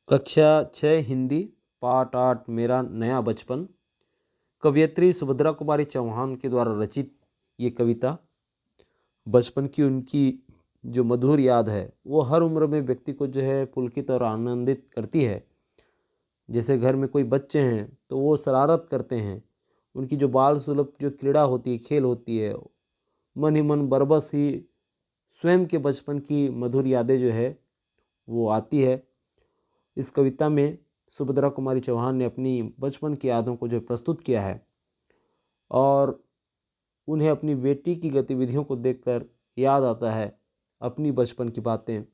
कक्षा 6 हिंदी पाठ 8 मेरा नया बचपन। कवयित्री सुभद्रा कुमारी चौहान के द्वारा रचित ये कविता बचपन की उनकी जो मधुर याद है वो हर उम्र में व्यक्ति को जो है पुलकित और आनंदित करती है। जैसे घर में कोई बच्चे हैं तो वो शरारत करते हैं, उनकी जो बाल सुलभ जो क्रीड़ा होती है, खेल होती है, मन ही मन बरबस ही स्वयं के बचपन की मधुर यादें जो है वो आती है। इस कविता में सुभद्रा कुमारी चौहान ने अपनी बचपन की यादों को जो प्रस्तुत किया है और उन्हें अपनी बेटी की गतिविधियों को देखकर याद आता है अपनी बचपन की बातें,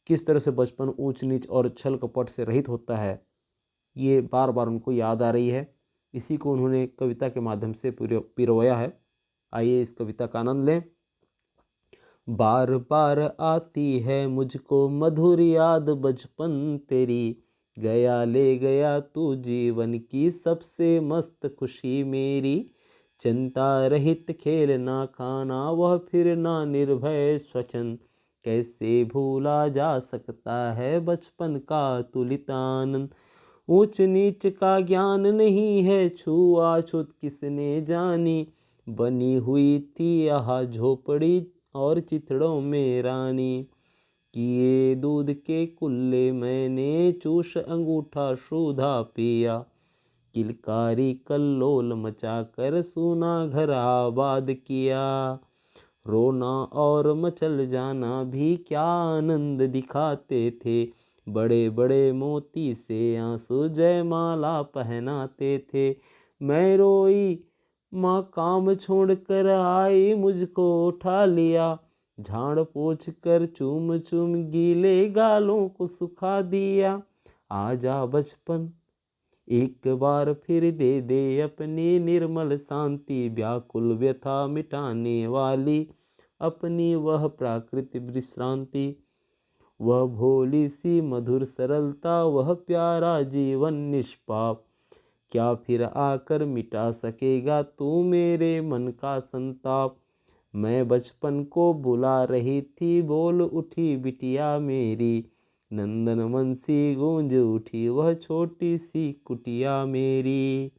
किस तरह से बचपन ऊंच नीच और छल कपट से रहित होता है, ये बार बार उनको याद आ रही है। इसी को उन्होंने कविता के माध्यम से पिरोया है। आइए इस कविता का आनंद लें। बार बार आती है मुझको मधुर याद बचपन तेरी, गया ले गया तू जीवन की सबसे मस्त खुशी मेरी। चिंता रहित खेलना खाना वह फिरना निर्भय स्वच्छंद, कैसे भूला जा सकता है बचपन का तुलित आनंद। ऊंच नीच का ज्ञान नहीं है छुआछूत किसने जानी, बनी हुई थी यह झोपड़ी और चिथड़ों में रानी। किए दूध के कुल्ले मैंने चूष अंगूठा शुधा पिया, किलकारी कल्लोल मचा कर सूना घर आबाद किया। रोना और मचल जाना भी क्या आनंद दिखाते थे, बड़े बड़े मोती से आंसू जयमाला पहनाते थे। मैं रोई माँ काम छोड़ कर आई मुझको उठा लिया, झाड़ पोंछ कर चूम चूम गीले गालों को सुखा दिया। आजा बचपन एक बार फिर दे दे अपनी निर्मल शांति, व्याकुल व्यथा मिटाने वाली अपनी वह प्राकृतिक विश्रांति। वह भोली सी मधुर सरलता, वह प्यारा जीवन निष्पाप, क्या फिर आकर मिटा सकेगा तू मेरे मन का संताप। मैं बचपन को बुला रही थी बोल उठी बिटिया मेरी, नंदन मन सी गूंज उठी वह छोटी सी कुटिया मेरी।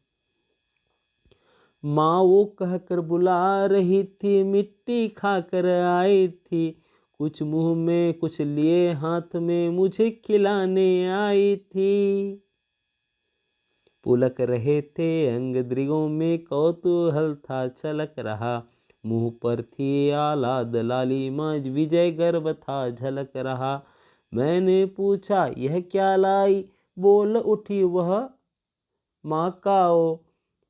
माँ वो कहकर बुला रही थी मिट्टी खाकर आई थी, कुछ मुंह में कुछ लिए हाथ में मुझे खिलाने आई थी। पुलक रहे थे अंग दृगों में कौतूहल था छलक रहा, मुंह पर थी आलाद लालिमा विजय गर्व था झलक रहा। मैंने पूछा यह क्या लाई, बोल उठी वह माँ काओ।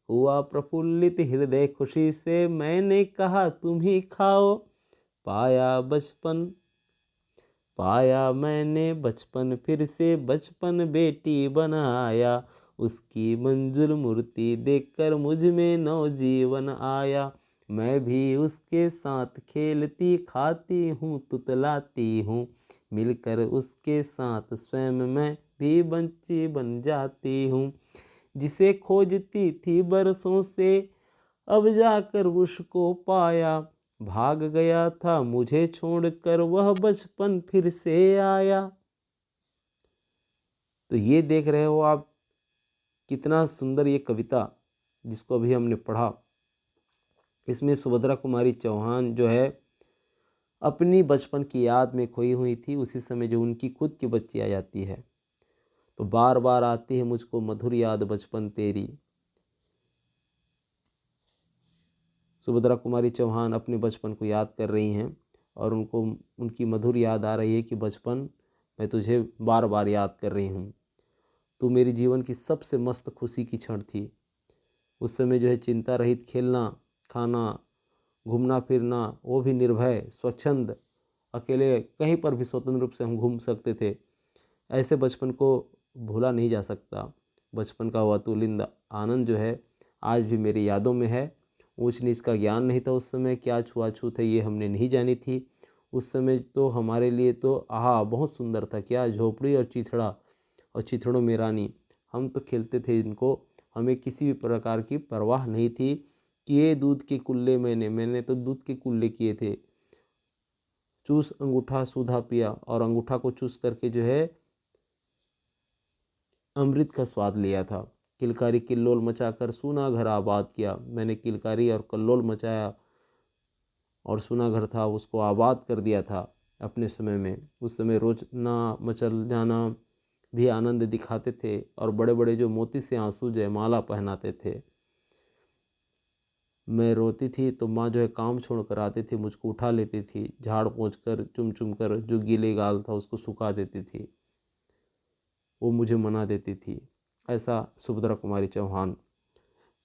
हुआ प्रफुल्लित हृदय खुशी से, मैंने कहा तुम ही खाओ। पाया बचपन पाया मैंने बचपन फिर से, बचपन बेटी बनाया, उसकी मंजुल मूर्ति देखकर मुझ में नवजीवन आया। मैं भी उसके साथ खेलती खाती हूँ तुतलाती हूँ, मिलकर उसके साथ स्वयं मैं भी बच्ची बन जाती हूँ। जिसे खोजती थी बरसों से अब जाकर उसको पाया, भाग गया था मुझे छोड़कर वह बचपन फिर से आया। तो ये देख रहे हो आप कितना सुंदर ये कविता जिसको अभी हमने पढ़ा। इसमें सुभद्रा कुमारी चौहान जो है अपनी बचपन की याद में खोई हुई थी, उसी समय जो उनकी खुद की बच्ची आ जाती है तो बार बार आती है मुझको मधुर याद बचपन तेरी। सुभद्रा कुमारी चौहान अपने बचपन को याद कर रही हैं और उनको उनकी मधुर याद आ रही है कि बचपन मैं तुझे बार बार याद कर रही हूँ, तू मेरी जीवन की सबसे मस्त खुशी की क्षण थी। उस समय जो है चिंता रहित खेलना खाना घूमना फिरना वो भी निर्भय स्वच्छंद, अकेले कहीं पर भी स्वतंत्र रूप से हम घूम सकते थे। ऐसे बचपन को भूला नहीं जा सकता। बचपन का वह अतुलिंद आनंद जो है आज भी मेरी यादों में है। ऊंच नीच का ज्ञान नहीं था उस समय, क्या छुआछूत है ये हमने नहीं जानी थी। उस समय तो हमारे लिए तो बहुत सुंदर था, क्या झोपड़ी और चिथड़ा और चिथड़ों में रानी, हम तो खेलते थे इनको, हमें किसी भी प्रकार की परवाह नहीं थी। किए दूध के कुल्ले मैंने तो दूध के कुल्ले किए थे, चूस अंगूठा सुधा पिया और अंगूठा को चूस करके जो है अमृत का स्वाद लिया था। किलकारी किल्लोल मचाकर सूना घर आबाद किया। मैंने किलकारी और कल्लोल मचाया और सूना घर था उसको आबाद कर दिया था अपने समय में। उस समय रोना मचल जाना भी आनंद दिखाते थे और बड़े बड़े जो मोती से आंसू जयमाला पहनाते थे। मैं रोती थी तो माँ जो है काम छोड़ कर आती थी, मुझको उठा लेती थी, झाड़ पोंछ कर चुम चुम कर जो गीले गाल था उसको सुखा देती थी, वो मुझे मना देती थी। ऐसा सुभद्रा कुमारी चौहान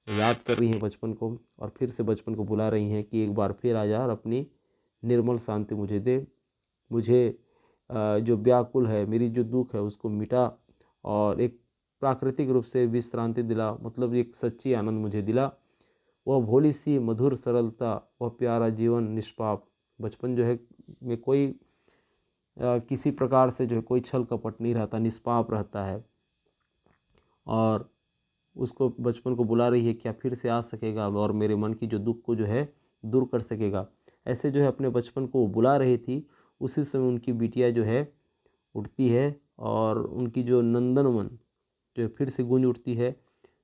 याद कर रही हैं बचपन को और फिर से बचपन को बुला रही हैं कि एक बार फिर आ जा और अपनी निर्मल शांति मुझे दे। मुझे जो व्याकुल है, मेरी जो दुख है उसको मिटा और एक प्राकृतिक रूप से विश्रांति दिला, मतलब एक सच्ची आनंद मुझे दिला। वह भोली सी मधुर सरलता, वह प्यारा जीवन निष्पाप। बचपन जो है में कोई किसी प्रकार से जो है कोई छल कपट नहीं रहता, निष्पाप रहता है। और उसको बचपन को बुला रही है, क्या फिर से आ सकेगा और मेरे मन की जो दुख को जो है दूर कर सकेगा। ऐसे जो है अपने बचपन को बुला रही थी। उसी समय उनकी बिटिया जो है उठती है और उनकी जो नंदनवन जो है फिर से गूंज उठती है,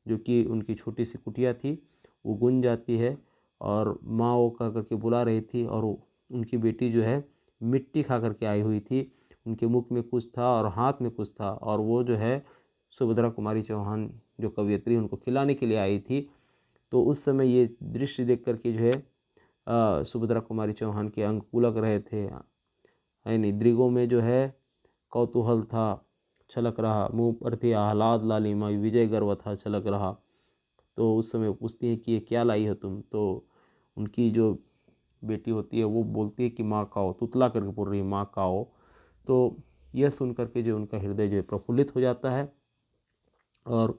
जो कि उनकी छोटी सी कुटिया थी वो गूंज जाती है। और माँ वो कह करके बुला रही थी और उनकी बेटी जो है मिट्टी खा करके आई हुई थी। उनके मुख में कुछ था और हाथ में कुछ था और वो जो है सुभद्रा कुमारी चौहान जो कवयित्री उनको खिलाने के लिए आई थी। तो उस समय ये दृश्य देख करके जो है सुभद्रा कुमारी चौहान के अंग पुलक रहे थे, है नहीं। दृगों में जो है कौतूहल था छलक रहा, मुँह पर थी आह्लाद लालिमा, विजय गर्व था छलक रहा। तो उस समय पूछती है कि ये क्या लाई हो तुम। तो उनकी जो बेटी होती है वो बोलती है कि माँ खाओ, तुतला करके बोल रही है माँ खाओ। तो यह सुन करके जो उनका हृदय जो है प्रफुल्लित हो जाता है और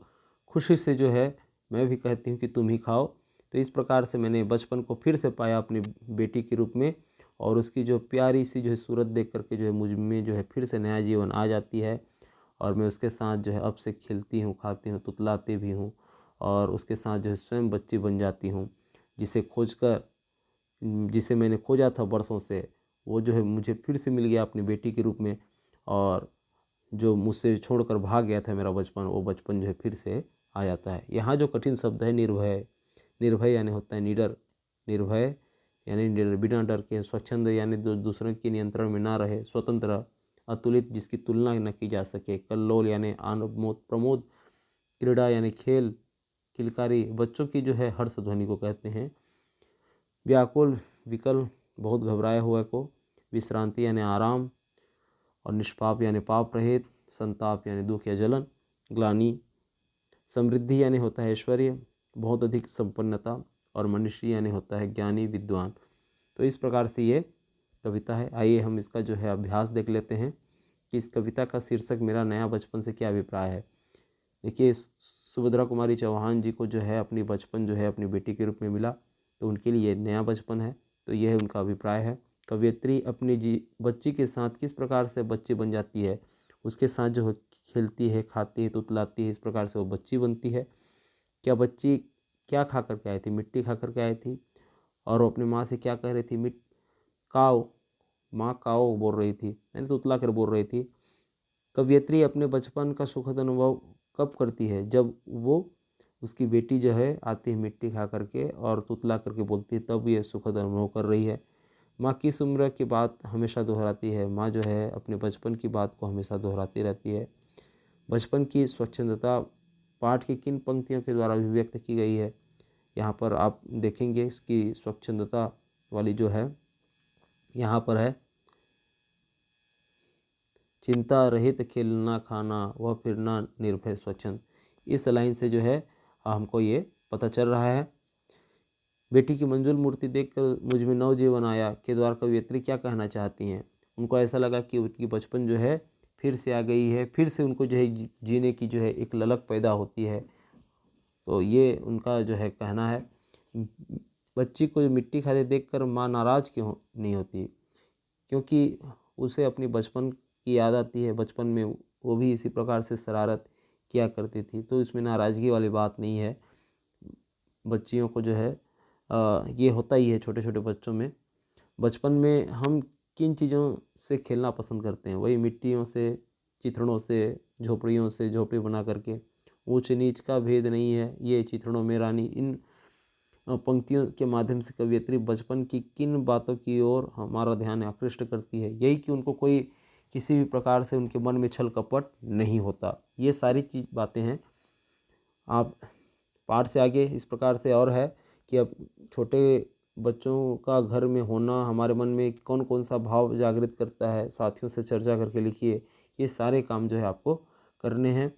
खुशी से जो है मैं भी कहती हूँ कि तुम ही खाओ। तो इस प्रकार से मैंने बचपन को फिर से पाया अपनी बेटी के रूप में और उसकी जो प्यारी सी जो है सूरत देख करके जो है मुझ में जो है फिर से नया जीवन आ जाती है और मैं उसके साथ जो है अब से खेलती हूँ, खाती हूँ, तुतलाती भी हूँ और उसके साथ जो है स्वयं बच्ची बन जाती हूँ। जिसे मैंने खोजा था बरसों से, वो जो है मुझे फिर से मिल गया अपनी बेटी के रूप में। और जो मुझसे छोड़कर भाग गया था मेरा बचपन, वो बचपन जो है फिर से आ जाता है। यहाँ जो कठिन शब्द है निर्भय, निर्भय यानी होता है निडर, निर्भय यानी निडर, बिना डर के, स्वच्छंद यानी दूसरों के नियंत्रण में ना रहे, स्वतंत्र, अतुलित जिसकी तुलना न की जा सके, कल्लोल यानी आनंद प्रमोद, क्रीड़ा यानी खेल, किलकारी बच्चों की जो है हर्ष ध्वनि को कहते हैं, व्याकुल विकल बहुत घबराया हुआ को, विश्रांति यानी आराम और निष्पाप यानी पाप रहित, संताप यानी दुख या जलन, ग्लानि, समृद्धि यानी होता है ऐश्वर्य, बहुत अधिक संपन्नता और मनुष्य यानी होता है ज्ञानी विद्वान। तो इस प्रकार से ये कविता है। आइए हम इसका जो है अभ्यास देख लेते हैं कि इस कविता का शीर्षक मेरा नया बचपन से क्या अभिप्राय है। देखिए सुभद्रा कुमारी चौहान जी को जो है अपनी बचपन जो है अपनी बेटी के रूप में मिला, तो उनके लिए नया बचपन है। तो यह उनका अभिप्राय है। कवयित्री अपनी बच्ची के साथ किस प्रकार से बच्ची बन जाती है, उसके साथ जो है खेलती है, खाती है, तुतलाती है, इस प्रकार से वो बच्ची बनती है। क्या बच्ची क्या खा करके आई थी, मिट्टी खा करके आई थी और वो अपनी माँ से क्या कह रही थी, काओ, माँ काओ बोल रही थी, यानी तुतला कर बोल रही थी। कवयित्री अपने बचपन का सुखद अनुभव कब करती है, जब वो उसकी बेटी जो है आती है मिट्टी खा करके और तुतला करके बोलती है, तब ये सुखद अनुभव कर रही है। माँ किस उम्र की बात हमेशा दोहराती है, माँ जो है अपने बचपन की बात को हमेशा दोहराती रहती है। बचपन की स्वच्छंदता पाठ की किन पंक्तियों के द्वारा अभिव्यक्त की गई है। यहाँ पर आप देखेंगे इसकी स्वच्छंदता वाली जो है यहाँ पर है, चिंता रहित खेलना खाना वह फिरना निर्भय स्वच्छंद। इस लाइन से जो है हमको ये पता चल रहा है। बेटी की मंजुल मूर्ति देखकर मुझ में नवजीवन आया के द्वारा कवयित्री क्या कहना चाहती हैं। उनको ऐसा लगा कि उनकी बचपन जो है फिर से आ गई है, फिर से उनको जो है जीने की जो है एक ललक पैदा होती है। तो ये उनका जो है कहना है। बच्ची को मिट्टी खाते देखकर माँ नाराज़ क्यों नहीं होती, क्योंकि उसे अपनी बचपन की याद आती है। बचपन में वो भी इसी प्रकार से शरारत किया करती थी, तो इसमें नाराज़गी वाली बात नहीं है। बच्चियों को जो है ये होता ही है छोटे छोटे बच्चों में। बचपन में हम किन चीज़ों से खेलना पसंद करते हैं, वही मिट्टियों से, चिथड़ों से, झोपड़ियों से झोपड़ी बना करके। ऊंच नीच का भेद नहीं है ये चित्रणों में रानी। इन पंक्तियों के माध्यम से कवियत्री बचपन की किन बातों की ओर हमारा ध्यान आकृष्ट करती है, यही कि उनको कोई किसी भी प्रकार से उनके मन में छल कपट नहीं होता। ये सारी चीज बातें हैं। आप पाठ से आगे इस प्रकार से और है कि अब छोटे बच्चों का घर में होना हमारे मन में कौन कौन सा भाव जागृत करता है, साथियों से चर्चा करके लिखिए। ये सारे काम जो है आपको करने हैं।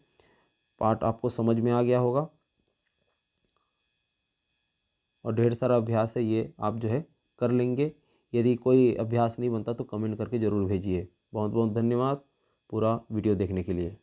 पाठ आपको समझ में आ गया होगा और ढेर सारा अभ्यास है, ये आप जो है कर लेंगे। यदि कोई अभ्यास नहीं बनता तो कमेंट करके ज़रूर भेजिए। बहुत बहुत धन्यवाद पूरा वीडियो देखने के लिए।